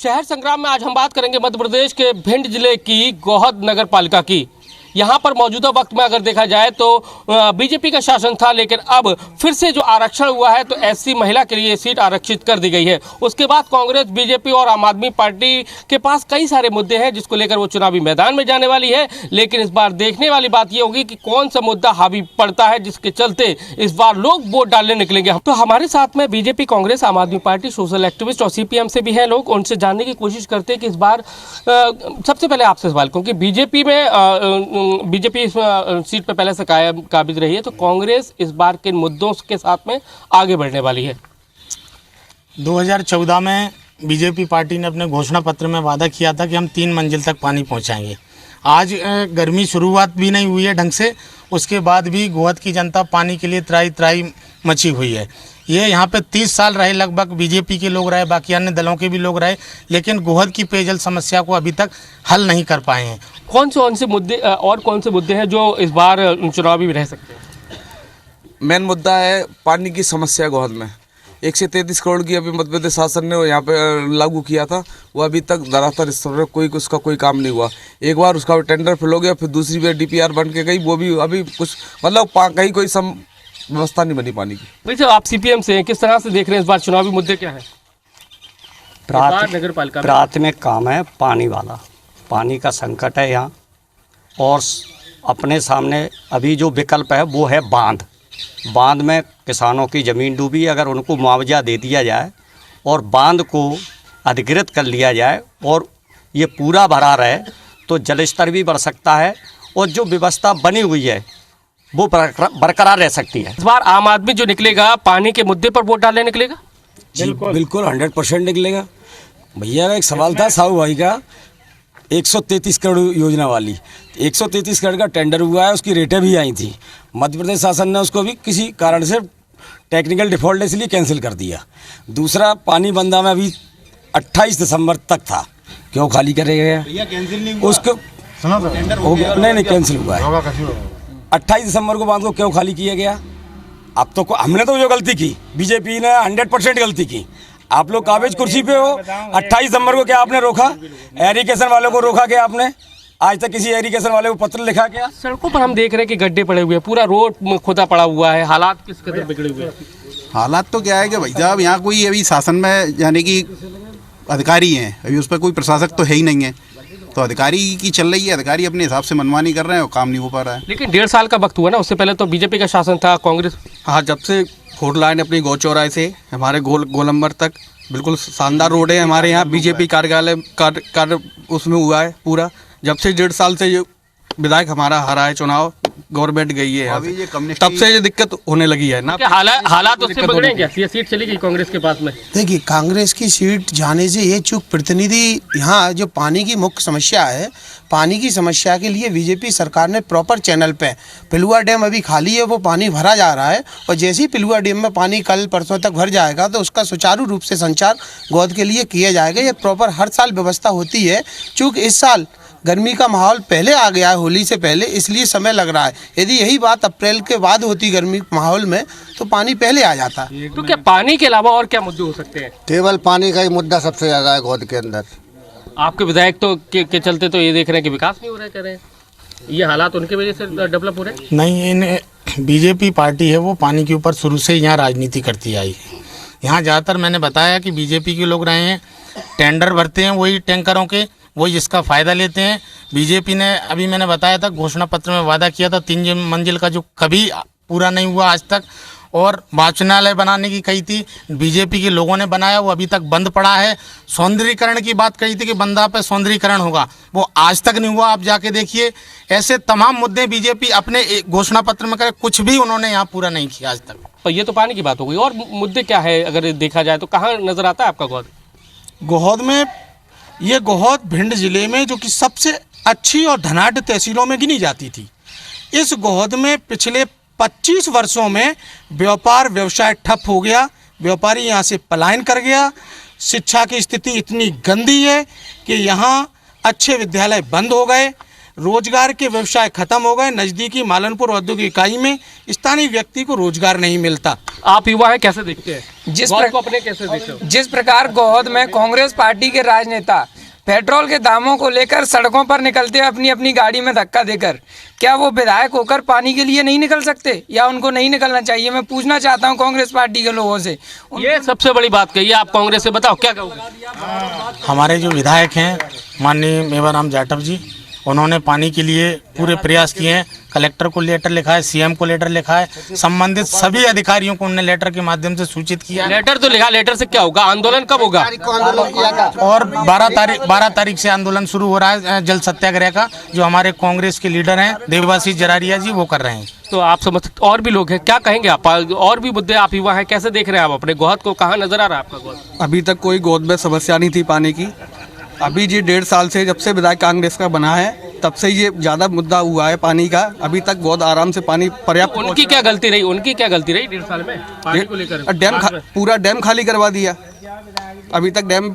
शहर संग्राम में आज हम बात करेंगे मध्य प्रदेश के भिंड जिले की गोहद नगर पालिका की। यहाँ पर मौजूदा वक्त में अगर देखा जाए तो बीजेपी का शासन था, लेकिन अब फिर से जो आरक्षण हुआ है तो एससी महिला के लिए सीट आरक्षित कर दी गई है। उसके बाद कांग्रेस, बीजेपी और आम आदमी पार्टी के पास कई सारे मुद्दे हैं जिसको लेकर वो चुनावी मैदान में जाने वाली है। लेकिन इस बार देखने वाली बात ये होगी कि कौन सा मुद्दा हावी पड़ता है जिसके चलते इस बार लोग वोट डालने निकलेंगे। तो हमारे साथ में बीजेपी, कांग्रेस, आम आदमी पार्टी, सोशल एक्टिविस्ट और सीपीएम से भी हैं लोग। उनसे जानने की कोशिश करते हैं कि इस बार सबसे पहले आपसे सवाल, क्योंकि बीजेपी इस सीट पे पहले से काबिज रही है, तो कांग्रेस इस बार किन मुद्दों के साथ में आगे बढ़ने वाली है? 2014 में बीजेपी पार्टी ने अपने घोषणा पत्र में वादा किया था कि हम 3 मंजिल तक पानी पहुंचाएंगे। आज गर्मी शुरुआत भी नहीं हुई है ढंग से, उसके बाद भी गोहद की जनता पानी के लिए त्राही त्राही मची हुई है। ये यहाँ पे 30 साल रहे, लगभग बीजेपी के लोग रहे, बाकी अन्य दलों के भी लोग रहे, लेकिन गोहद की पेयजल समस्या को अभी तक हल नहीं कर पाए हैं। कौन से मुद्दे और कौन से मुद्दे हैं जो इस बार चुनावी में रह सकते हैं? मेन मुद्दा है पानी की समस्या गोहद में। 133 करोड़ की अभी मध्य प्रदेश शासन ने यहाँ पे लागू किया था, वो अभी तक धरातल स्तर पर उसका कोई काम नहीं हुआ। एक बार उसका टेंडर फिल हो गया, फिर दूसरी बार डीपीआर बन के गई, वो भी अभी कुछ मतलब कहीं कोई व्यवस्था नहीं बनी पानी की। भाई साहब, आप सीपीएम से किस तरह से देख रहे हैं इस बार चुनावी मुद्दे क्या है? नगर पालिका प्राथमिक काम है पानी वाला, पानी का संकट है यहाँ। और अपने सामने अभी जो विकल्प है वो है बांध में किसानों की ज़मीन डूबी, अगर उनको मुआवजा दे दिया जाए और बांध को अधिकृत कर लिया जाए और ये पूरा भरा रहे तो जल स्तर भी बढ़ सकता है और जो व्यवस्था बनी हुई है वो बरकरार रह सकती है। इस बार आम आदमी जो निकलेगा पानी के मुद्दे पर वोट डालने निकलेगा? बिल्कुल 100% निकलेगा। भैया एक सवाल था साहू भाई का, 133 करोड़ योजना वाली, 133 करोड़ का टेंडर हुआ है, उसकी रेटें भी आई थी। मध्य प्रदेश शासन ने उसको भी किसी कारण से टेक्निकल डिफॉल्ट इसलिए कैंसिल कर दिया। दूसरा, पानी बंदा में अभी 28 दिसंबर तक था, क्यों खाली करेगा? कैंसिल नहीं हुआ उसको, हो गया नहीं कैंसिल हुआ है। 28 दिसंबर को बांध को क्यों खाली किया गया? अब तो हमने तो जो गलती की, बीजेपी ने 100% गलती की। आप लोग काबिज कुर्सी पे हो, 28 दिसंबर को क्या आपने रोका? एरिगेशन वालों को रोका क्या आपने? आज तक किसी एरिगेशन वाले को पत्र लिखा क्या? सड़कों पर हम देख रहे हैं कि गड्ढे पड़े हुए हैं, पूरा रोड खुदा पड़ा हुआ है। हालात किस कदर बिगड़े हुए हैं? हालात तो क्या है कि भाई साहब यहाँ कोई अभी शासन में यानी कि अधिकारी हैं, अभी उस पर कोई प्रशासक तो है ही नहीं है, तो अधिकारी की चल रही है, अधिकारी अपने हिसाब से मनमानी कर रहे हैं और काम नहीं हो पा रहा है। लेकिन 1.5 साल का वक्त हुआ ना, उससे पहले तो बीजेपी का शासन था, कांग्रेस। हाँ, जब से फोर लाइन अपनी गौ चौराहे से हमारे गोलंबर तक बिल्कुल शानदार रोड है। हमारे यहाँ बीजेपी कार्यालय कार्य उसमें हुआ है पूरा। जब से 1.5 साल से ये विधायक हमारा हारा है चुनाव, गवर्नमेंट गई है यहाँ से, तब से ये दिक्कत होने लगी है ना। हालात उससे बिगड़े क्या? ये सीट चली गई कांग्रेस के पास में। देखिए, कांग्रेस की सीट जाने से ये चूक प्रतिनिधि, यहाँ जो पानी की मुख्य समस्या है, पानी की समस्या के लिए बीजेपी सरकार ने प्रॉपर चैनल पे, पिलुआ डैम अभी खाली है, वो पानी भरा जा रहा है और जैसे ही पिलुआ डैम में पानी कल परसों तक भर जाएगा तो उसका सुचारू रूप से संचार गोहद के लिए किया जाएगा। ये प्रॉपर हर साल व्यवस्था होती है। चूँकि इस साल गर्मी का माहौल पहले आ गया है, होली से पहले, इसलिए समय लग रहा है। यदि यही बात अप्रैल के बाद होती गर्मी माहौल में तो पानी पहले आ जाता। तो क्या पानी के अलावा और क्या मुद्दे हो सकते हैं? केवल पानी का ही मुद्दा सबसे ज़्यादा है गोहद के अंदर। आपके विधायक तो के चलते तो ये देख रहे हैं कि विकास नहीं हो रहा है, कह रहे हैं ये हालात उनकी वजह से डेवलप हो रहे हैं। नहीं, बीजेपी पार्टी है वो पानी के ऊपर शुरू से यहाँ राजनीति करती आई। यहाँ ज़्यादातर मैंने बताया कि बीजेपी के लोग रहे हैं, टेंडर भरते हैं वही टैंकरों के, वही इसका फ़ायदा लेते हैं। बीजेपी ने, अभी मैंने बताया था, घोषणा पत्र में वादा किया था 3 मंजिल का, जो कभी पूरा नहीं हुआ आज तक। और वाचनालय बनाने की कही थी, बीजेपी के लोगों ने बनाया, वो अभी तक बंद पड़ा है। सौंदर्यीकरण की बात कही थी कि बंदा पे सौंदर्यीकरण होगा, वो आज तक नहीं हुआ। आप जाके देखिए, ऐसे तमाम मुद्दे बीजेपी अपने घोषणा पत्र में करे, कुछ भी उन्होंने यहाँ पूरा नहीं किया आज तक। तो ये तो पानी की बात हो गई, और मुद्दे क्या है अगर देखा जाए तो? कहाँ नजर आता है आपका गोहद? गोहद में, ये गोहद भिंड जिले में जो कि सबसे अच्छी और धनाढ़ तहसीलों में गिनी जाती थी, इस गोहद में पिछले 25 वर्षों में व्यापार व्यवसाय ठप हो गया। व्यापारी यहाँ से पलायन कर गया। शिक्षा की स्थिति इतनी गंदी है कि यहाँ अच्छे विद्यालय बंद हो गए, रोजगार के व्यवसाय खत्म हो गए। नज़दीकी मालनपुर औद्योगिक इकाई में स्थानीय व्यक्ति को रोजगार नहीं मिलता। आप युवा हैं, कैसे देखते हैं जिस गौहद को अपने कैसे देखते हो? जिस प्रकार गौहद में कांग्रेस पार्टी के राजनेता पेट्रोल के दामों को लेकर सड़कों पर निकलते हैं अपनी अपनी गाड़ी में धक्का देकर, क्या वो विधायक होकर पानी के लिए नहीं निकल सकते या उनको नहीं निकलना चाहिए? मैं पूछना चाहता हूं कांग्रेस पार्टी के लोगों से। ये सबसे बड़ी बात कही है आप कांग्रेस से, बताओ क्या कहोगे? हमारे जो विधायक हैं माननीय मेवाराम जाटव जी, उन्होंने पानी के लिए पूरे प्रयास किए हैं। कलेक्टर को लेटर लिखा है, सीएम को लेटर लिखा है, संबंधित सभी अधिकारियों को उन्होंने लेटर के माध्यम से सूचित किया। लेटर तो लिखा, लेटर से क्या होगा? आंदोलन कब होगा? और 12 तारीख से आंदोलन शुरू हो रहा है जल सत्याग्रह का, जो हमारे कांग्रेस के लीडर हैं देवाशीष जरारिया जी, वो कर रहे हैं। तो आप समझ, और भी लोग हैं, क्या कहेंगे आप? और भी मुद्दे, आप युवा हैं, कैसे देख रहे हैं आप अपने गौहद को? कहाँ नजर आ रहा है आपका गौहद? अभी तक कोई गोद में समस्या नहीं थी पानी की। अभी जी 1.5 साल से जब से विधायक कांग्रेस का बना है तब से ये ज़्यादा मुद्दा हुआ है पानी का। अभी तक बहुत आराम से पानी पर्याप्त। उनकी क्या गलती रही? उनकी क्या गलती रही 1.5 साल में पानी को लेकर? पूरा डैम खाली करवा दिया। अभी तक डैम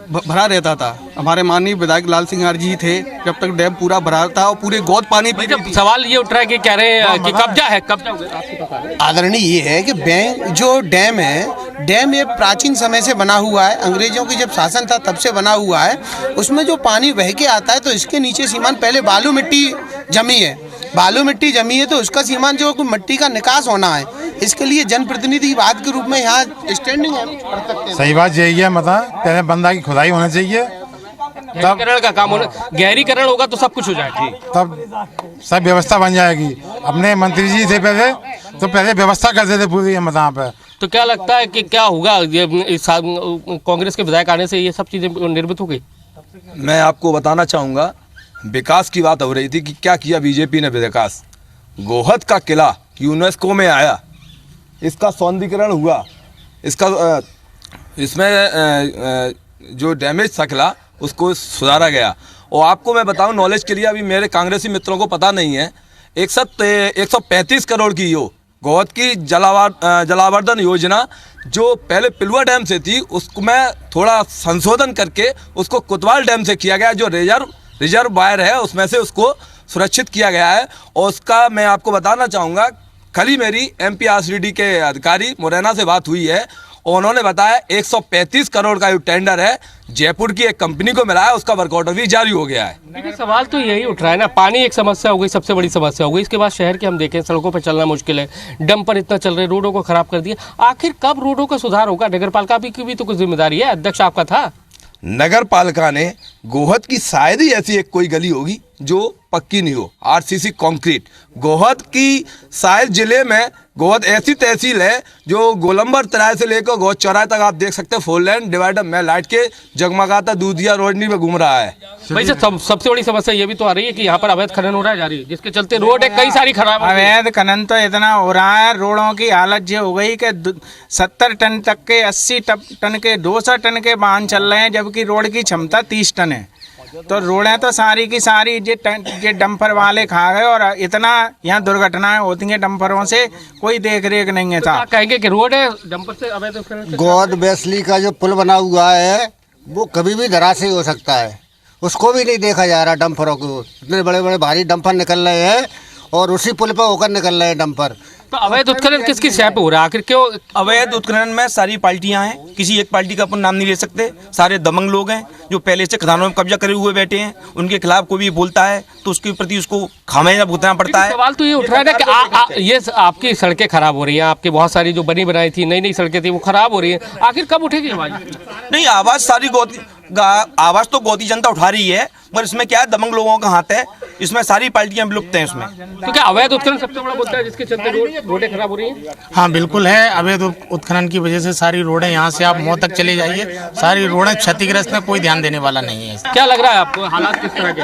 भरा रहता था। हमारे माननीय विधायक लाल सिंह जी थे जब तक डैम पूरा भरा था और पूरे गोद पानी पी। जब सवाल ये उठ रहा है कि कह रहे हैं कि कब्जा है, कब्जा हो गया, आपको पता है? आदरणीय ये है कि बैंक जो डैम है, डैम ये प्राचीन समय से बना हुआ है, अंग्रेजों की जब शासन था तब से बना हुआ है। उसमें जो पानी बह के आता है तो इसके नीचे सीमांत पहले बालू मिट्टी जमी है, बालू मिट्टी जमी है तो उसका सीमांत जो मिट्टी का निकास होना है, इसके लिए जनप्रतिनिधि की बात के रूप में यहाँ स्टैंडिंग है। सही बात यही है, मतलब पहले बंदा की खुदाई होना चाहिए, गहरीकरण का काम होना, गहरीकरण होगा तो सब कुछ हो जाएगा, तब सब व्यवस्था बन जाएगी। अपने मंत्री जी थे पहले व्यवस्था करते थे पूरी यहाँ पे। तो क्या लगता है कि क्या होगा ये कांग्रेस के विधायक आने से ये सब चीजें निर्मित हो गई? मैं आपको बताना चाहूँगा, विकास की बात हो रही थी कि क्या किया बीजेपी ने विकास। गोहद का किला यूनेस्को में आया, इसका सौंदर्यीकरण हुआ, इसका इसमें जो डैमेज था किला उसको सुधारा गया। और आपको मैं बताऊं नॉलेज के लिए, अभी मेरे कांग्रेसी मित्रों को पता नहीं है, 135 करोड़ की यो गोहद की जलावर्धन योजना जो पहले पिलुआ डैम से थी उसको मैं थोड़ा संशोधन करके उसको कोतवाल डैम से किया गया, जो रिजर्वायर है उसमें से उसको सुरक्षित किया गया है। और उसका मैं आपको बताना चाहूँगा, कल ही मेरी MPRCD के अधिकारी मुरैना से बात हुई है और उन्होंने बताया 135 करोड़ का जो टेंडर है जयपुर की एक कंपनी को मिला है, उसका वर्क ऑर्डर भी जारी हो गया है। देखिए सवाल तो यही उठ रहा है ना, पानी एक समस्या हो गई, सबसे बड़ी समस्या हो गई। इसके बाद शहर के हम देखें सड़कों पर चलना मुश्किल है, डंपर इतना चल रहे, रोडों को खराब कर दिया। आखिर कब रोडों का सुधार होगा? नगर पालिका की भी तो कुछ जिम्मेदारी है, अध्यक्ष आपका था। नगर पालिका ने गोहद की शायद ही ऐसी एक कोई गली होगी जो पक्की नहीं हो, RCC कंक्रीट। गोहद की शायद जिले में गोहद ऐसी तहसील है जो गोलंबर तराई से लेकर गोहद चौराहे तक आप देख सकते हैं 4 लेन डिवाइडर में लाइट के जगमगाता दूधिया रोशनी में घूम रहा है। भाई सबसे बड़ी समस्या ये भी तो आ रही है कि यहाँ पर अवैध खनन हो रहा है जा रही है, जिसके चलते रोड कई सारी खराब। अवैध खनन तो इतना हो रहा है, रोडों की हालत ये हो गई कि 70 टन तक के 80 टन के 200 टन के वाहन चल रहे हैं, जबकि रोड की क्षमता 30 टन है। तो रोडें तो सारी की सारी ये डंपर वाले खा गए और इतना यहाँ दुर्घटनाएं होती हैं डंपरों से, कोई देख रेख नहीं है। तो कहेंगे कि रोड है डंपर से अवैध गोहद बेसली का जो पुल बना हुआ है वो कभी भी धराशायी हो सकता है, उसको भी नहीं देखा जा रहा। डंपरों को इतने बड़े बड़े भारी डंपर निकल रहे हैं और उसी पुल पर होकर निकल रहे हैं डंपर। तो अवैध उत्खनन किसकी शय पे हो रहा है आखिर? क्यों अवैध उत्खनन में सारी पार्टियां हैं, किसी एक पार्टी का अपन नाम नहीं ले सकते। सारे दबंग लोग हैं जो पहले से खदानों में कब्जा करे हुए बैठे हैं, उनके खिलाफ कोई भी बोलता है तो उसके प्रति उसको खामियाजा भुगतना पड़ता है। सवाल तो ये उठ रहा है ना कि ये आपकी सड़कें खराब हो रही हैं, आपकी बहुत सारी जो बनी बनाई थी नई सड़कें थी वो खराब हो रही है, आखिर कब उठेगी आवाज? नहीं, आवाज सारी आवाज तो गोदी जनता उठा रही है, मगर इसमें क्या है, दबंग लोगों का हाथ है, इसमें सारी पार्टियां विलुप्त हैं इसमें। तो क्या अवैध उत्खनन सबसे बड़ा मुद्दा है जिसके चलते रोडें खराब हो रही हैं? हाँ बिल्कुल है, अवैध उत्खनन की वजह से सारी रोडें, यहाँ से आप मौ तक चले जाइए, सारी रोडें क्षतिग्रस्त में, कोई ध्यान देने वाला नहीं है। क्या लग रहा है आपको, हालात किस तरह के?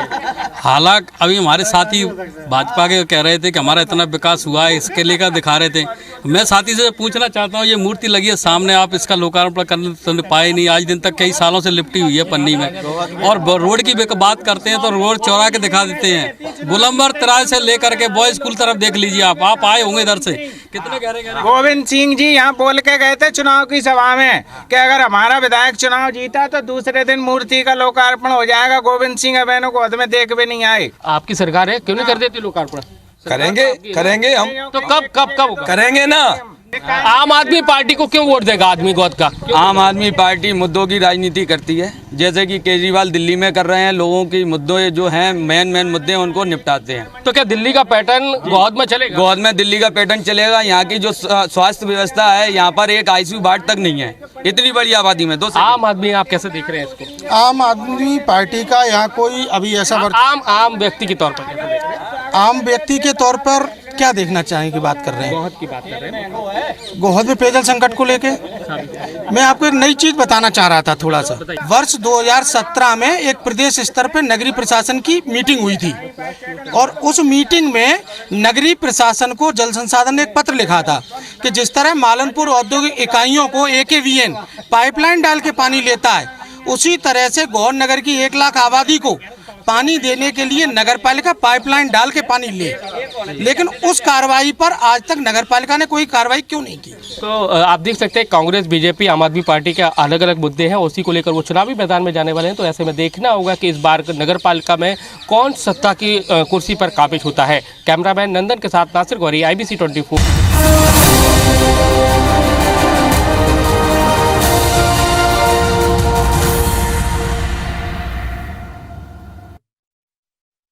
हालात अभी हमारे साथी भाजपा के कह रहे थे कि हमारा इतना विकास हुआ है, इसके लेकर दिखा रहे थे। मैं साथी से पूछना चाहता हूँ, ये मूर्ति लगी है सामने, आप इसका लोकार्पण करने तो पाए नहीं, आज दिन तक कई सालों से लिपटी हुई है पन्नी में। और रोड की बात बात करते हैं तो रोड चौरा के दिखा देते हैं। गोलंबर तराज से लेकर के बॉय स्कूल तरफ देख लीजिए, आप आए होंगे इधर से, कितने गहरे गहरे। गोविंद सिंह जी यहाँ बोल के गए थे चुनाव की सभा में कि अगर हमारा विधायक चुनाव जीता तो दूसरे दिन मूर्ति का लोकार्पण हो जाएगा। गोविंद सिंह अबेनो को में देख भी नहीं आए। आपकी सरकार है, क्यों नहीं कर देती लोकार्पण? करेंगे हम तो कब करेंगे ना। आम आदमी पार्टी को क्यों वोट देगा आदमी गोद का? आम आदमी पार्टी मुद्दों की राजनीति करती है, जैसे कि केजरीवाल दिल्ली में कर रहे हैं। लोगों की मुद्दे जो हैं मेन मुद्दे उनको निपटाते हैं। तो क्या दिल्ली का पैटर्न गोद में चलेगा? गोद में दिल्ली का पैटर्न चलेगा। यहाँ की जो स्वास्थ्य व्यवस्था है, यहाँ पर एक ICU वार्ड तक नहीं है, इतनी बड़ी आबादी में। आम आदमी आप कैसे देख रहे हैं इसको? आम आदमी पार्टी का यहाँ कोई अभी ऐसा आम व्यक्ति के तौर पर कैसे देख रहे हैं? आम व्यक्ति के तौर पर क्या देखना चाहें की बात कर रहे हैं? गोहद की बात कर रहे हैं। गोहद में पेयजल संकट को लेके मैं आपको एक नई चीज बताना चाह रहा था थोड़ा सा। वर्ष 2017 में एक प्रदेश स्तर पर नगरीय प्रशासन की मीटिंग हुई थी और उस मीटिंग में नगरीय प्रशासन को जल संसाधन ने एक पत्र लिखा था कि जिस तरह मालनपुर औद्योगिक इकाइयों को AKVN पाइपलाइन डाल के पानी लेता है, उसी तरह से गौर नगर की 1 लाख आबादी को पानी देने के लिए नगरपालिका पाइपलाइन डाल के पानी ले। लेकिन उस कार्रवाई पर आज तक नगरपालिका ने कोई कार्रवाई क्यों नहीं की? तो आप देख सकते हैं कांग्रेस, बीजेपी, आम आदमी पार्टी के अलग अलग मुद्दे हैं, उसी को लेकर वो चुनावी मैदान में जाने वाले हैं। तो ऐसे में देखना होगा कि इस बार नगरपालिका में कौन सत्ता की कुर्सी पर काबिज होता है। कैमरामैन नंदन के साथ नासिर गौरी, IBC 24।